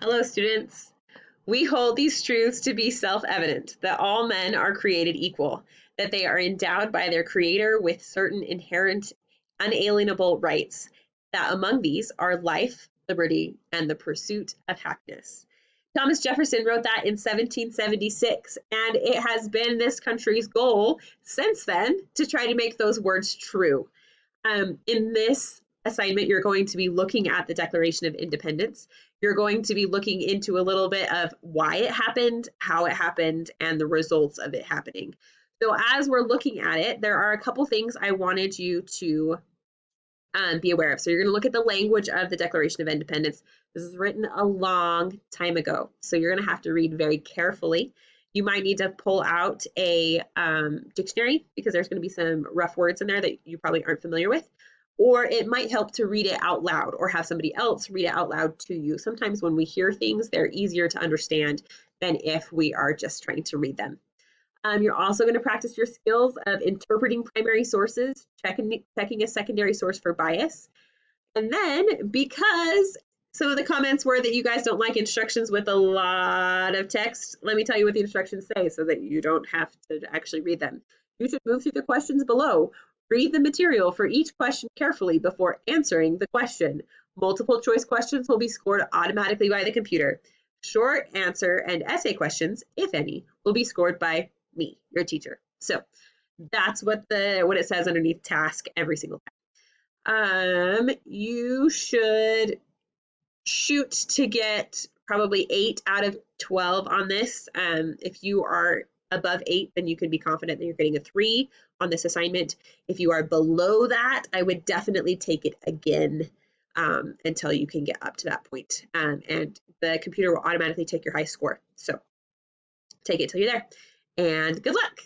Hello, students. We hold these truths to be self-evident, that all men are created equal, that they are endowed by their Creator with certain inherent, unalienable rights, that among these are life, liberty, and the pursuit of happiness. Thomas Jefferson wrote that in 1776, and it has been this country's goal since then to try to make those words true. In this assignment, you're going to be looking at the Declaration of Independence. You're going to be looking into a little bit of why it happened, how it happened, and the results of it happening. So as we're looking at it, there are a couple things I wanted you to be aware of. So you're going to look at the language of the Declaration of Independence. This was written a long time ago, so you're going to have to read very carefully. You might need to pull out a dictionary because there's going to be some rough words in there that you probably aren't familiar with. Or it might help to read it out loud or have somebody else read it out loud to you. Sometimes when we hear things, they're easier to understand than if we are just trying to read them. You're also going to practice your skills of interpreting primary sources, checking a secondary source for bias. And then because some of the comments were that you guys don't like instructions with a lot of text, let me tell you what the instructions say so that you don't have to actually read them. You should move through the questions below. Read the material for each question carefully before answering the question. Multiple choice questions will be scored automatically by the computer. Short answer and essay questions, if any, will be scored by me, your teacher. So that's what it says underneath task every single time. You should shoot to get probably 8 out of 12 on this. If you are above 8, then you can be confident that you're getting a 3 on this assignment. If you are below that, I would definitely take it again until you can get up to that point. And the computer will automatically take your high score. So take it till you're there. And good luck.